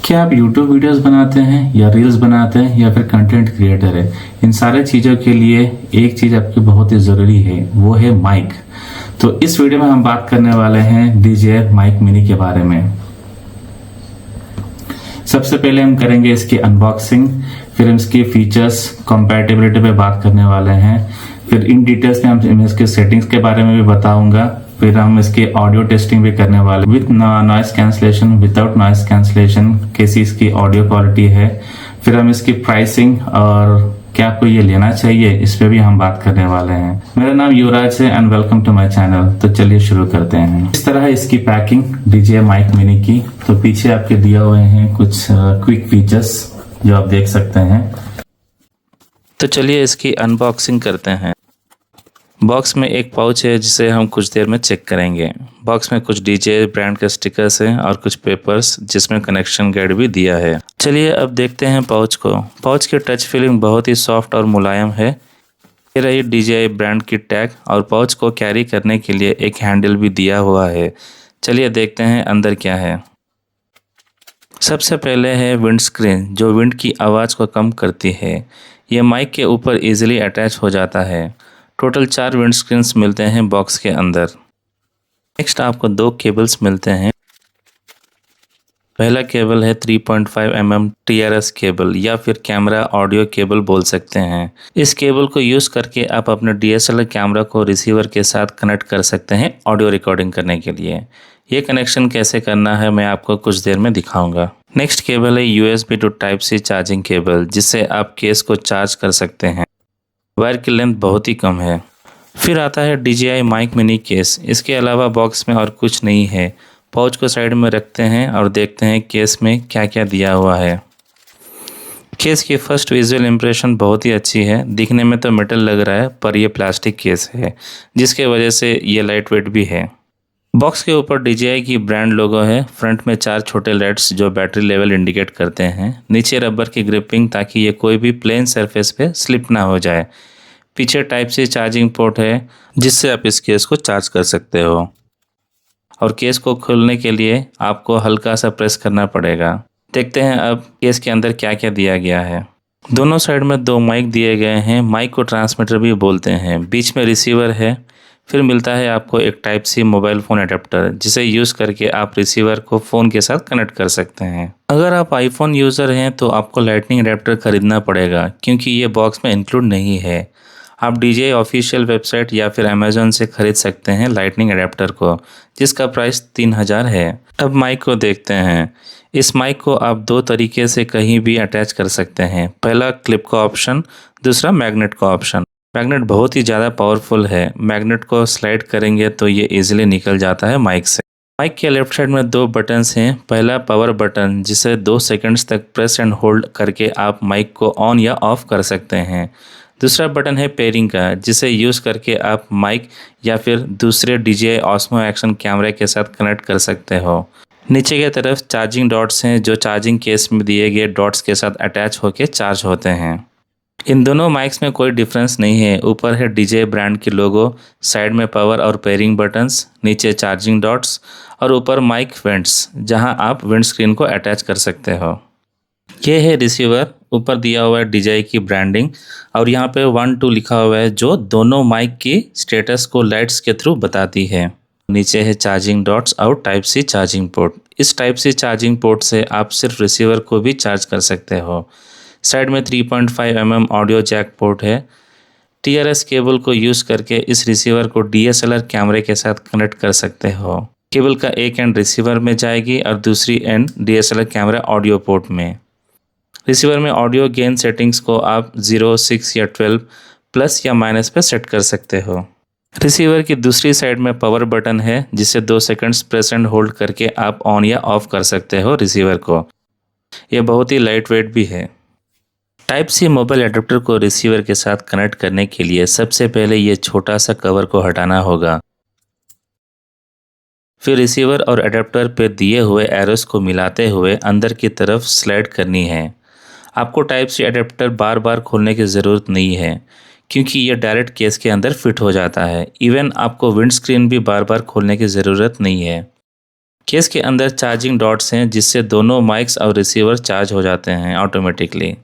क्या आप YouTube videos बनाते हैं या रील्स बनाते हैं या फिर कंटेंट क्रिएटर है? इन सारे चीज़ों के लिए एक चीज़ आपकी बहुत ही ज़रूरी है, वो है माइक। तो इस वीडियो में हम बात करने वाले हैं DJI माइक मिनी के बारे में। सबसे पहले हम करेंगे इसकी अनबॉक्सिंग, फिर हम इसकी फीचर्स कंपैटिबिलिटी पे बात करने वाले हैं, फिर इन डिटेल्स में हम इसके सेटिंग्स के बारे में भी बताऊंगा, फिर हम इसकी ऑडियो टेस्टिंग भी करने वाले with noise cancellation, without noise cancellation कैसी इसकी ऑडियो क्वालिटी है, फिर हम इसकी प्राइसिंग और क्या आपको ये लेना चाहिए इस पे भी हम बात करने वाले हैं। मेरा नाम युवराज है and welcome to my channel. तो चलिए शुरू करते हैं। इस तरह है इसकी पैकिंग DJI माइक मिनी की। तो पीछे आपके दिए हुए हैं कुछ क्विक फीचर्स जो आप देख सकते हैं। तो चलिए इसकी अनबॉक्सिंग करते हैं। बॉक्स में एक पाउच है जिसे हम कुछ देर में चेक करेंगे। बॉक्स में कुछ DJI ब्रांड के स्टिकर्स हैं और कुछ पेपर्स जिसमें कनेक्शन गाइड भी दिया है। चलिए अब देखते हैं पाउच को। पाउच की टच फीलिंग बहुत ही सॉफ्ट और मुलायम है। ये रही DJI ब्रांड की टैग और पाउच को कैरी करने के लिए एक हैंडल भी दिया हुआ है। चलिए देखते हैं अंदर क्या है। सबसे पहले है विंड स्क्रीन जो विंड की आवाज़ को कम करती है। ये माइक के ऊपर इजीली अटैच हो जाता है। टोटल 4 विंड स्क्रीन्स मिलते हैं बॉक्स के अंदर। नेक्स्ट आपको 2 केबल्स मिलते हैं। पहला केबल है 3.5 mm TRS केबल या फिर कैमरा ऑडियो केबल बोल सकते हैं। इस केबल को यूज़ करके आप अपने DSLR कैमरा को रिसीवर के साथ कनेक्ट कर सकते हैं ऑडियो रिकॉर्डिंग करने के लिए। ये कनेक्शन कैसे करना है मैं आपको कुछ देर में दिखाऊंगा। नेक्स्ट केबल है USB to Type-C charging cable जिससे आप केस को चार्ज कर सकते हैं। वायर की लेंथ बहुत ही कम है। फिर आता है DJI माइक मिनी केस। इसके अलावा बॉक्स में और कुछ नहीं है। पाउच को साइड में रखते हैं और देखते हैं केस में क्या क्या दिया हुआ है। केस की फर्स्ट विजुअल इम्प्रेशन बहुत ही अच्छी है। दिखने में तो मेटल लग रहा है पर यह प्लास्टिक केस है जिसके वजह से ये लाइट वेट भी है। बॉक्स के ऊपर DJI की ब्रांड लोगो है। फ्रंट में 4 छोटे लेड्स जो बैटरी लेवल इंडिकेट करते हैं। नीचे रबर की ग्रिपिंग ताकि ये कोई भी प्लेन सरफेस पे स्लिप ना हो जाए। पीछे Type-C चार्जिंग पोर्ट है जिससे आप इस केस को चार्ज कर सकते हो। और केस को खोलने के लिए आपको हल्का सा प्रेस करना पड़ेगा। देखते हैं अब केस के अंदर क्या क्या दिया गया है। दोनों साइड में 2 माइक दिए गए हैं। माइक को ट्रांसमीटर भी बोलते हैं। बीच में रिसीवर है। फिर मिलता है आपको एक Type-C मोबाइल फ़ोन अडेप्टर जिसे यूज़ करके आप रिसीवर को फ़ोन के साथ कनेक्ट कर सकते हैं। अगर आप आईफोन यूज़र हैं तो आपको लाइटनिंग अडेप्टर खरीदना पड़ेगा क्योंकि ये बॉक्स में इंक्लूड नहीं है। आप DJI ऑफिशियल वेबसाइट या फिर अमेज़न से खरीद सकते हैं लाइटनिंग अडेप्टर को जिसका प्राइस 3000 है। अब माइक को देखते हैं। इस माइक को आप 2 तरीके से कहीं भी अटैच कर सकते हैं। पहला क्लिप का ऑप्शन, दूसरा मैग्नेट का ऑप्शन। मैग्नेट बहुत ही ज़्यादा पावरफुल है। मैग्नेट को स्लाइड करेंगे तो ये इजीली निकल जाता है माइक से। माइक के लेफ्ट साइड में 2 बटन्स हैं। पहला पावर बटन जिसे 2 सेकंड्स तक प्रेस एंड होल्ड करके आप माइक को ऑन या ऑफ कर सकते हैं। दूसरा बटन है पेयरिंग का जिसे यूज़ करके आप माइक या फिर दूसरे DJI Osmo Action कैमरे के साथ कनेक्ट कर सकते हो। नीचे की तरफ चार्जिंग डॉट्स हैं जो चार्जिंग केस में दिए गए डॉट्स के साथ अटैच होकर चार्ज होते हैं। इन दोनों माइक्स में कोई डिफरेंस नहीं है। ऊपर है DJI ब्रांड की लोगो, साइड में पावर और पेयरिंग बटन्स, नीचे चार्जिंग डॉट्स और ऊपर माइक वेंट्स जहां आप विंड स्क्रीन को अटैच कर सकते हो। ये है रिसीवर। ऊपर दिया हुआ है DJI की ब्रांडिंग और यहाँ पे 1 2 लिखा हुआ है जो दोनों माइक की स्टेटस को लाइट्स के थ्रू बताती है। नीचे है चार्जिंग डॉट्स और Type-C चार्जिंग पोर्ट। इस Type-C चार्जिंग पोर्ट से आप सिर्फ रिसीवर को भी चार्ज कर सकते हो। साइड में 3.5 mm ऑडियो जैक पोर्ट है। TRS केबल को यूज़ करके इस रिसीवर को DSLR कैमरे के साथ कनेक्ट कर सकते हो। केबल का एक एंड रिसीवर में जाएगी और दूसरी and DSLR camera audio port में। रिसीवर में ऑडियो गेन सेटिंग्स को आप 0, 6 या 12 प्लस या माइनस पे सेट कर सकते हो। रिसीवर की दूसरी साइड में पावर बटन है जिसे 2 सेकंड्स प्रेस एंड होल्ड करके आप ऑन या ऑफ कर सकते हो रिसीवर को। यह बहुत ही लाइट वेट भी है। Type-C मोबाइल एडेप्टर को रिसीवर के साथ कनेक्ट करने के लिए सबसे पहले ये छोटा सा कवर को हटाना होगा। फिर रिसीवर और एडेप्टर पे दिए हुए एरोस को मिलाते हुए अंदर की तरफ स्लाइड करनी है। आपको Type-C एडेप्टर बार बार खोलने की ज़रूरत नहीं है क्योंकि ये डायरेक्ट केस के अंदर फिट हो जाता है। इवन आपको विंड स्क्रीन भी बार बार खोलने की ज़रूरत नहीं है। केस के अंदर चार्जिंग डॉट्स हैं जिससे दोनों माइक्स और रिसीवर चार्ज हो जाते हैं ऑटोमेटिकली।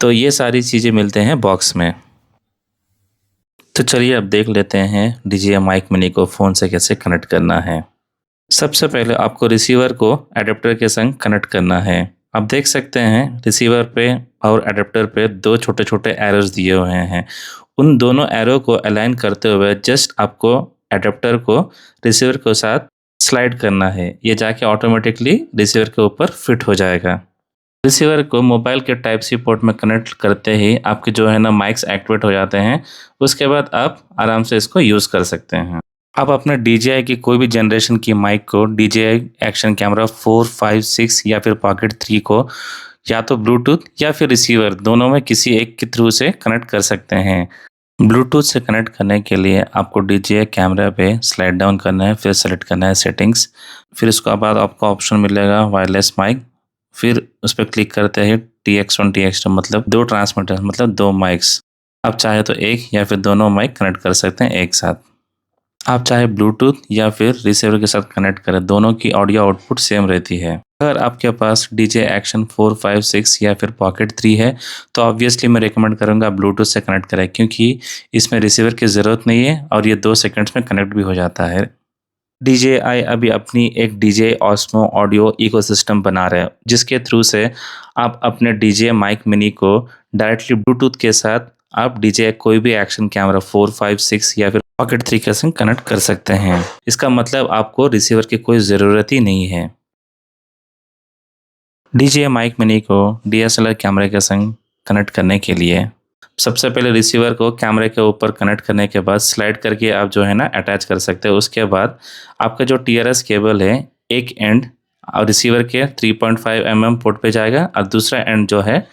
तो ये सारी चीज़ें मिलते हैं बॉक्स में। तो चलिए अब देख लेते हैं DJI माइक मिनी को फ़ोन से कैसे कनेक्ट करना है। सबसे पहले आपको रिसीवर को एडेप्टर के संग कनेक्ट करना है। आप देख सकते हैं रिसीवर पे और एडेप्टर पे दो छोटे छोटे एरोज दिए हुए हैं। उन दोनों एरो को अलाइन करते हुए जस्ट आपको एडेप्टर को रिसीवर के साथ स्लाइड करना है। ये जाके ऑटोमेटिकली रिसीवर के ऊपर फिट हो जाएगा। रिसीवर को मोबाइल के टाइप सी पोर्ट में कनेक्ट करते ही आपके जो है ना माइक्स एक्टिवेट हो जाते हैं। उसके बाद आप आराम से इसको यूज़ कर सकते हैं। आप अपने DJI की कोई भी जनरेशन की माइक को DJI एक्शन कैमरा 4, 5, 6 या फिर पॉकेट 3 को या तो ब्लूटूथ या फिर रिसीवर दोनों में किसी एक के थ्रू से कनेक्ट कर सकते हैं। ब्लूटूथ से कनेक्ट करने के लिए आपको DJI कैमरा पे स्लाइड डाउन करना है, फिर सेलेक्ट करना है सेटिंग्स, फिर उसके बाद आपको ऑप्शन मिलेगा वायरलेस माइक, फिर उस पर क्लिक करते हैं TX1 TX2 मतलब दो ट्रांसमीटर मतलब दो माइक्स। आप चाहे तो एक या फिर दोनों माइक कनेक्ट कर सकते हैं एक साथ। आप चाहे ब्लूटूथ या फिर रिसीवर के साथ कनेक्ट करें, दोनों की ऑडियो आउटपुट सेम रहती है। अगर आपके पास DJI एक्शन 4, 5, 6 या फिर पॉकेट 3 है तो ऑब्वियसली मैं रिकमेंड करूंगा ब्लूटूथ से कनेक्ट करें, क्योंकि इसमें रिसीवर की ज़रूरत नहीं है और ये 2 सेकंड्स में कनेक्ट भी हो जाता है। DJI अभी अपनी एक DJI Osmo ऑडियो इकोसिस्टम बना रहे हैं, जिसके थ्रू से आप अपने DJI माइक मिनी को डायरेक्टली ब्लूटूथ के साथ आप DJI कोई भी एक्शन कैमरा 4, 5, 6 या फिर पॉकेट 3 के संग कनेक्ट कर सकते हैं। इसका मतलब आपको रिसीवर की कोई ज़रूरत ही नहीं है। DJI माइक मिनी को DSLR कैमरे के संग कनेक्ट करने के लिए सबसे पहले रिसीवर को कैमरे के ऊपर कनेक्ट करने के बाद स्लाइड करके आप जो है ना अटैच कर सकते हैं। उसके बाद आपका जो TRS केबल है एक एंड और रिसीवर के 3.5 mm पोर्ट पे जाएगा और दूसरा एंड जो है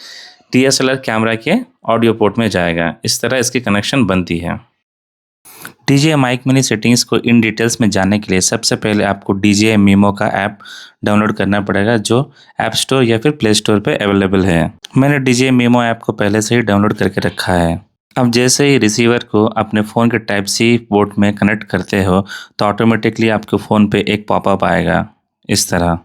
DSLR कैमरा के ऑडियो पोर्ट में जाएगा। इस तरह इसकी कनेक्शन बनती है। DJI माइक मिनी सेटिंग्स को इन डिटेल्स में जानने के लिए सबसे पहले आपको DJI Mimo का ऐप डाउनलोड करना पड़ेगा, जो ऐप स्टोर या फिर प्ले स्टोर पे अवेलेबल है। मैंने DJI Mimo ऐप को पहले से ही डाउनलोड करके रखा है। अब जैसे ही रिसीवर को अपने फ़ोन के टाइप सी पोर्ट में कनेक्ट करते हो तो ऑटोमेटिकली आपके फ़ोन पे एक पॉपअप आएगा इस तरह।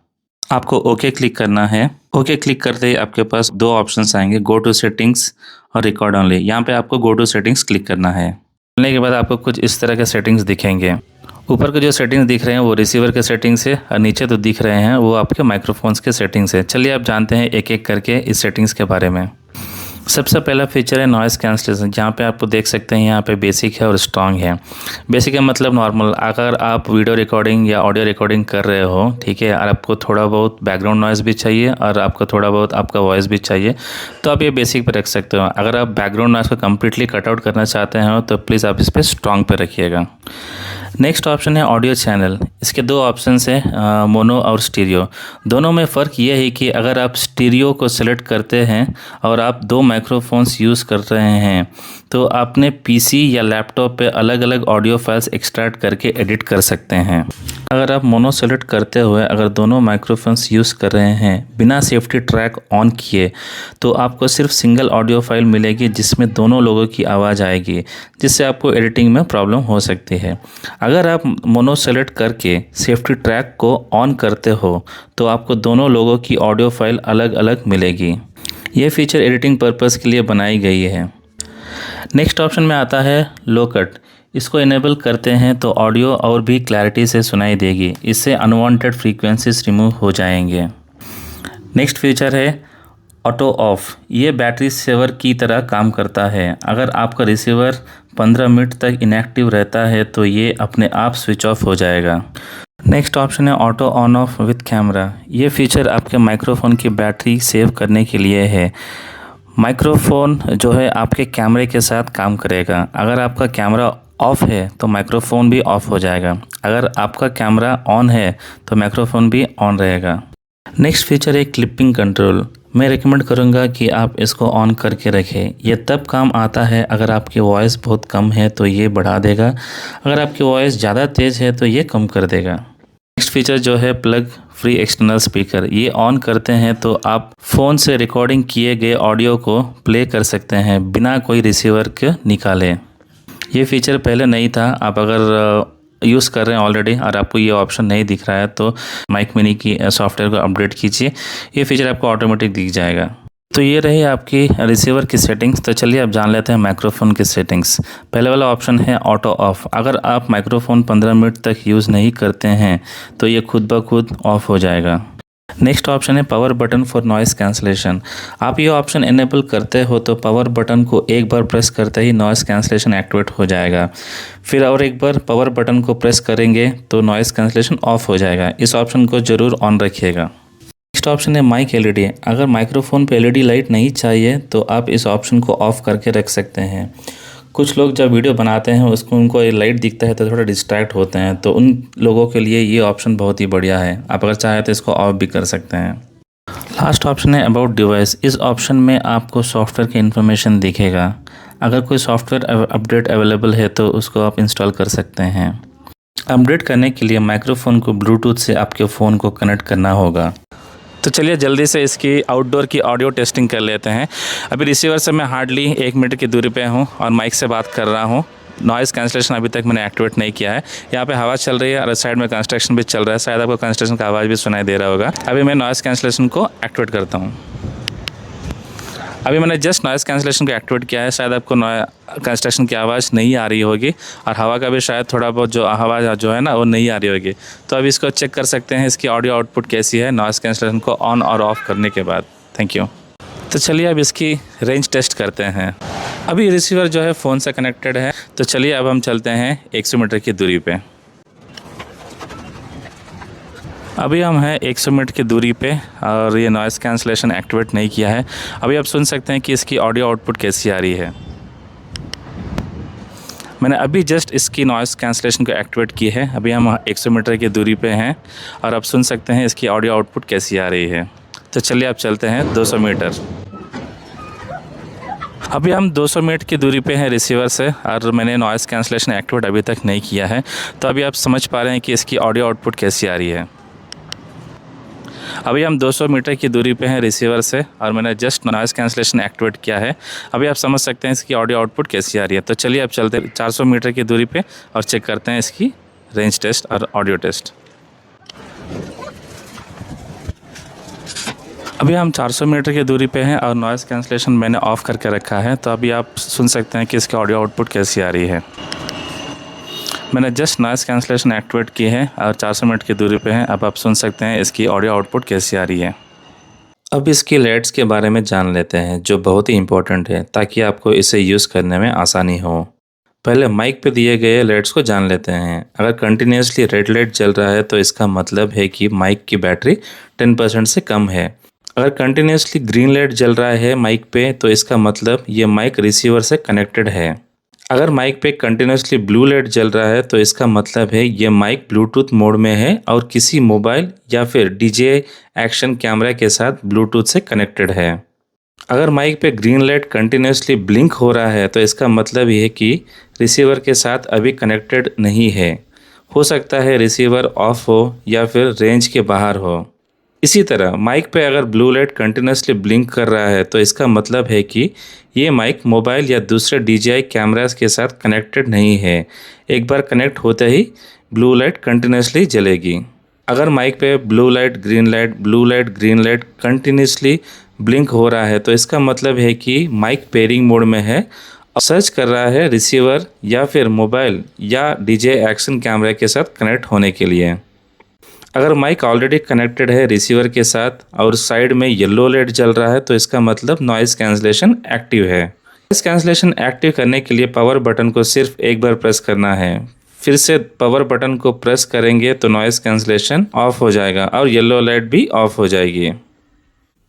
आपको ओके क्लिक करना है। ओके क्लिक करते ही आपके पास दो ऑप्शंस आएंगे, गो टू सेटिंग्स और रिकॉर्ड ओनली। यहाँ पे आपको गो टू सेटिंग्स क्लिक करना है। करने के बाद आपको कुछ इस तरह के सेटिंग्स दिखेंगे। ऊपर के जो सेटिंग्स दिख रहे हैं वो रिसीवर के सेटिंग्स है और नीचे तो दिख रहे हैं वो आपके माइक्रोफोन्स के सेटिंग्स है। चलिए आप जानते हैं एक एक करके इस सेटिंग्स के बारे में। सबसे पहला फीचर है नॉइज़ कैंसलेशन, जहाँ पे आपको देख सकते हैं यहाँ पे बेसिक है और स्ट्रॉन्ग है। बेसिक का मतलब नॉर्मल, अगर आप वीडियो रिकॉर्डिंग या ऑडियो रिकॉर्डिंग कर रहे हो, ठीक है, और आपको थोड़ा बहुत बैकग्राउंड नॉइज़ भी चाहिए और आपको थोड़ा बहुत आपका वॉइस भी चाहिए तो आप ये बेसिक पे रख सकते हो। अगर आप बैकग्राउंड नॉइज़ को कम्प्लीटली कट आउट करना चाहते हो तो प्लीज़ आप इस पर स्ट्रॉन्ग पे रखिएगा। नेक्स्ट ऑप्शन है ऑडियो चैनल। इसके दो ऑप्शन है, मोनो और स्टीरियो। दोनों में फ़र्क ये है कि अगर आप स्टीरियो को सेलेक्ट करते हैं और आप दो माइक्रोफोन्स यूज़ कर रहे हैं तो आपने PC या लैपटॉप पे अलग अलग ऑडियो फाइल्स एक्सट्रैक्ट करके एडिट कर सकते हैं। अगर आप मोनो सेलेक्ट करते हुए अगर दोनों माइक्रोफोन्स यूज़ कर रहे हैं बिना सेफ्टी ट्रैक ऑन किए तो आपको सिर्फ सिंगल ऑडियो फाइल मिलेगी जिसमें दोनों लोगों की आवाज़ आएगी, जिससे आपको एडिटिंग में प्रॉब्लम हो सकती है। अगर आप मोनो सेलेक्ट करके सेफ्टी ट्रैक को ऑन करते हो तो आपको दोनों लोगों की ऑडियो फाइल अलग अलग मिलेगी। ये फीचर एडिटिंग पर्पज़ के लिए बनाई गई है। नेक्स्ट ऑप्शन में आता है लो कट। इसको इनेबल करते हैं तो ऑडियो और भी क्लैरिटी से सुनाई देगी। इससे अनवांटेड फ्रीक्वेंसीज रिमूव हो जाएंगे। नेक्स्ट फीचर है ऑटो ऑफ। ये बैटरी सेवर की तरह काम करता है। अगर आपका रिसीवर 15 मिनट तक इनएक्टिव रहता है तो ये अपने आप स्विच ऑफ हो जाएगा। नेक्स्ट ऑप्शन है auto on off with camera. ये फीचर आपके माइक्रोफोन की बैटरी सेव करने के लिए है। माइक्रोफोन जो है आपके कैमरे के साथ काम करेगा। अगर आपका कैमरा ऑफ है तो माइक्रोफोन भी ऑफ हो जाएगा। अगर आपका कैमरा ऑन है तो माइक्रोफोन भी ऑन रहेगा। नेक्स्ट फीचर है क्लिपिंग कंट्रोल। मैं रिकमेंड करूंगा कि आप इसको ऑन करके रखें। ये तब काम आता है अगर आपकी वॉइस बहुत कम है तो ये बढ़ा देगा, अगर आपकी वॉइस ज़्यादा तेज़ है तो ये कम कर देगा। नेक्स्ट फीचर जो है प्लग फ्री एक्सटर्नल स्पीकर। ये ऑन करते हैं तो आप फ़ोन से रिकॉर्डिंग किए गए ऑडियो को प्ले कर सकते हैं बिना कोई रिसीवर के निकाले। ये फीचर पहले नहीं था। आप अगर यूज़ कर रहे हैं ऑलरेडी और आपको ये ऑप्शन नहीं दिख रहा है तो माइक मिनी की सॉफ्टवेयर को अपडेट कीजिए, ये फीचर आपको ऑटोमेटिक दिख जाएगा। तो ये रही आपकी रिसीवर की सेटिंग्स। तो चलिए अब जान लेते हैं माइक्रोफोन की सेटिंग्स। पहले वाला ऑप्शन है ऑटो ऑफ। अगर आप माइक्रोफोन 15 मिनट तक यूज़ नहीं करते हैं तो ये खुद ब खुद ऑफ हो जाएगा। नेक्स्ट ऑप्शन है power button for noise cancellation. आप ये ऑप्शन इनेबल करते हो तो पावर बटन को एक बार प्रेस करते ही नॉइज़ कैंसलेशन एक्टिवेट हो जाएगा। फिर और एक बार पावर बटन को प्रेस करेंगे तो नॉइज़ कैंसलेशन ऑफ हो जाएगा। इस ऑप्शन को ज़रूर ऑन रखिएगा। नेक्स्ट ऑप्शन है माइक एलईडी। अगर माइक्रोफोन पे एलईडी लाइट नहीं चाहिए तो आप इस ऑप्शन को ऑफ करके रख सकते हैं। कुछ लोग जब वीडियो बनाते हैं उसको उनको ये लाइट दिखता है तो थोड़ा डिस्ट्रैक्ट होते हैं, तो उन लोगों के लिए ये ऑप्शन बहुत ही बढ़िया है। आप अगर चाहें तो इसको ऑफ भी कर सकते हैं। लास्ट ऑप्शन है अबाउट डिवाइस। इस ऑप्शन में आपको सॉफ्टवेयर की इन्फॉर्मेशन दिखेगा। अगर कोई सॉफ्टवेयर अपडेट अवेलेबल है तो उसको आप इंस्टॉल कर सकते हैं। अपडेट करने के लिए माइक्रोफोन को ब्लूटूथ से आपके फ़ोन को कनेक्ट करना होगा। तो चलिए जल्दी से इसकी आउटडोर की ऑडियो टेस्टिंग कर लेते हैं। अभी रिसीवर से मैं हार्डली 1 मिनट की दूरी पे हूँ और माइक से बात कर रहा हूँ। नॉइज़ कैंसलेशन अभी तक मैंने एक्टिवेट नहीं किया है। यहाँ पे हवा चल रही है और साइड में कंस्ट्रक्शन भी चल रहा है, शायद आपको कंस्ट्रक्शन का आवाज़ भी सुनाई दे रहा होगा। अभी मैं नॉइज़ कैंसलेशन को एक्टिवेट करता हूँ। अभी मैंने जस्ट नॉइज़ कैंसलेशन को एक्टिवेट किया है, शायद आपको कंस्ट्रक्शन की आवाज़ नहीं आ रही होगी और हवा का भी शायद थोड़ा बहुत जो आवाज़ जो है ना वो नहीं आ रही होगी। तो अभी इसको चेक कर सकते हैं इसकी ऑडियो आउटपुट कैसी है नॉइज़ कैंसलेशन को ऑन और ऑफ करने के बाद। Thank you. तो चलिए अब इसकी रेंज टेस्ट करते हैं। अभी रिसीवर जो है फ़ोन से कनेक्टेड है, तो चलिए अब हम चलते हैं 100 मीटर की दूरी पे। अभी हम हैं 100 मीटर की दूरी पे और ये नॉइज़ कैंसलेशन एक्टिवेट नहीं किया है। अभी आप सुन सकते हैं कि इसकी ऑडियो आउटपुट कैसी आ रही है। मैंने अभी जस्ट इसकी नॉइज़ कैंसलेशन को एक्टिवेट की है। अभी हम 100 मीटर की दूरी पे हैं और आप सुन सकते हैं इसकी ऑडियो आउटपुट कैसी आ रही है। तो चलिए अब चलते हैं 200 मीटर। अभी हम 200 मीटर की दूरी पे हैं रिसीवर से और मैंने नॉइज़ कैंसलेशन एक्टिवेट अभी तक नहीं किया है। तो अभी आप समझ पा रहे हैं कि इसकी ऑडियो आउटपुट कैसी आ रही है। अभी हम 200 मीटर की दूरी पे हैं रिसीवर से और मैंने जस्ट नॉइज़ कैंसलेशन एक्टिवेट किया है। अभी आप समझ सकते हैं इसकी ऑडियो आउटपुट कैसी आ रही है। तो चलिए अब चलते 400 मीटर की दूरी पे और चेक करते हैं इसकी रेंज टेस्ट और ऑडियो टेस्ट। अभी हम 400 मीटर की दूरी पे हैं और नॉइज़ कैंसलेशन मैंने ऑफ़ करके रखा है। तो अभी आप सुन सकते हैं कि इसकी ऑडियो आउटपुट कैसी आ रही है। मैंने जस्ट नॉइज़ कैंसलेशन एक्टिवेट की है और 400 मिनट की दूरी पे हैं। अब आप सुन सकते हैं इसकी ऑडियो आउटपुट कैसी आ रही है। अब इसकी लेड्स के बारे में जान लेते हैं जो बहुत ही इंपॉर्टेंट है ताकि आपको इसे यूज़ करने में आसानी हो। पहले माइक पे दिए गए लेड्स को जान लेते हैं। अगर कंटिन्यूसली रेड लाइट जल रहा है तो इसका मतलब है कि माइक की बैटरी 10% से कम है। अगर कंटिन्यूसली ग्रीन लाइट जल रहा है माइक पे तो इसका मतलब ये माइक रिसीवर से कनेक्टेड है। अगर माइक पे कंटिन्यूसली ब्लू लाइट जल रहा है तो इसका मतलब है ये माइक ब्लूटूथ मोड में है और किसी मोबाइल या फिर DJI एक्शन कैमरा के साथ ब्लूटूथ से कनेक्टेड है। अगर माइक पे ग्रीन लाइट कंटिन्यूसली ब्लिंक हो रहा है तो इसका मतलब ये है कि रिसीवर के साथ अभी कनेक्टेड नहीं है। हो सकता है रिसीवर ऑफ हो या फिर रेंज के बाहर हो। इसी तरह माइक पे अगर ब्लू लाइट कंटिन्यूसली ब्लिंक कर रहा है तो इसका मतलब है कि ये माइक मोबाइल या दूसरे DJI कैमरास के साथ कनेक्टेड नहीं है। एक बार कनेक्ट होते ही ब्लू लाइट कंटिन्यूसली जलेगी। अगर माइक पे blue light green light continuously blink हो रहा है तो इसका मतलब है कि माइक पेयरिंग मोड में है और सर्च कर रहा है रिसीवर या फिर मोबाइल या DJI एक्शन कैमरा के साथ कनेक्ट होने के लिए। अगर माइक ऑलरेडी कनेक्टेड है रिसीवर के साथ और साइड में येलो लाइट जल रहा है तो इसका मतलब नॉइज़ कैंसलेशन एक्टिव है। नॉइज़ कैंसलेशन एक्टिव करने के लिए पावर बटन को सिर्फ एक बार प्रेस करना है। फिर से पावर बटन को प्रेस करेंगे तो नॉइज़ कैंसलेशन ऑफ हो जाएगा और येलो लाइट भी ऑफ हो जाएगी।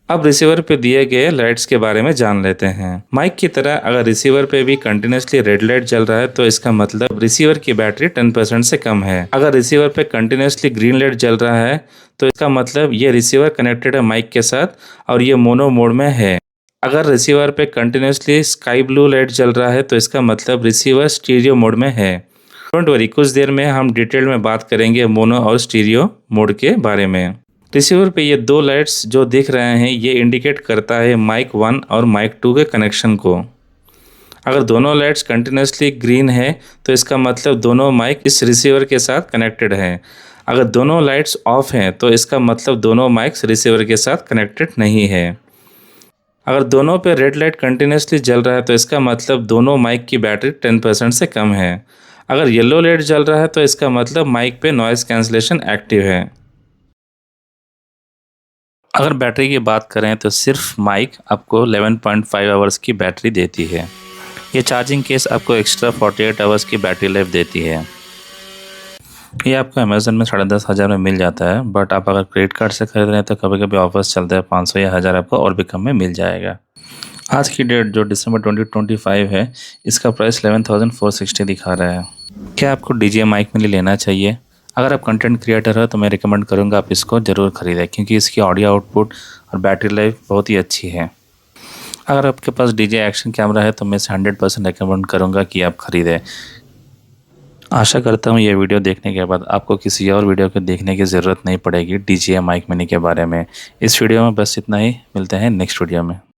अब रिसीवर पे दिए गए लाइट्स के बारे में जान लेते हैं। माइक की तरह अगर रिसीवर पे भी कंटिन्यूसली रेड लाइट जल रहा है तो इसका मतलब रिसीवर की बैटरी 10% से कम है। अगर रिसीवर पे कंटिन्यूसली ग्रीन लाइट जल रहा है तो इसका मतलब ये रिसीवर कनेक्टेड है माइक के साथ और ये मोनो मोड में है। अगर रिसीवर पे कंटिन्यूसली स्काई ब्लू लाइट जल रहा है तो इसका मतलब रिसीवर स्टीरियो मोड में है। डोंट वरी, कुछ देर में हम डिटेल में बात करेंगे मोनो और स्टीरियो मोड के बारे में। रिसीवर पे ये दो लाइट्स जो दिख रहे हैं ये इंडिकेट करता है माइक 1 और माइक 2 के कनेक्शन को। अगर दोनों लाइट्स कंटिन्यूसली ग्रीन है तो इसका मतलब दोनों माइक इस रिसीवर के साथ कनेक्टेड हैं। अगर दोनों लाइट्स ऑफ हैं तो इसका मतलब दोनों माइक्स रिसीवर के साथ कनेक्टेड नहीं है। अगर दोनों पे रेड लाइट कंटिन्यूसली जल रहा है तो इसका मतलब दोनों माइक की बैटरी 10% से कम है। अगर येलो लाइट जल रहा है तो इसका मतलब माइक पे नॉइज़ कैंसलेशन एक्टिव है। अगर बैटरी की बात करें तो सिर्फ माइक आपको 11.5 आवर्स की बैटरी देती है। ये चार्जिंग केस आपको एक्स्ट्रा 48 आवर्स की बैटरी लाइफ देती है। ये आपको अमेज़न में 10,500 में मिल जाता है, बट आप अगर क्रेडिट कार्ड से खरीद रहे हैं तो कभी कभी ऑफर्स चलते हैं, 500 या 1000 आपको और भी कम में मिल जाएगा। आज की डेट जो दिसंबर 2025 है, इसका प्राइस 11,460 दिखा रहा है। क्या आपको DJI माइक मिनी लेना चाहिए? अगर आप कंटेंट क्रिएटर हो तो मैं रिकमेंड करूँगा आप इसको ज़रूर ख़रीदें, क्योंकि इसकी ऑडियो आउटपुट और बैटरी लाइफ बहुत ही अच्छी है। अगर आपके पास DJI एक्शन कैमरा है तो मैं इसे 100% रिकमेंड करूँगा कि आप ख़रीदें। आशा करता हूँ ये वीडियो देखने के बाद आपको किसी और वीडियो को देखने की ज़रूरत नहीं पड़ेगी DJI माइक मिनी के बारे में। इस वीडियो में बस इतना ही, मिलते हैं नेक्स्ट वीडियो में।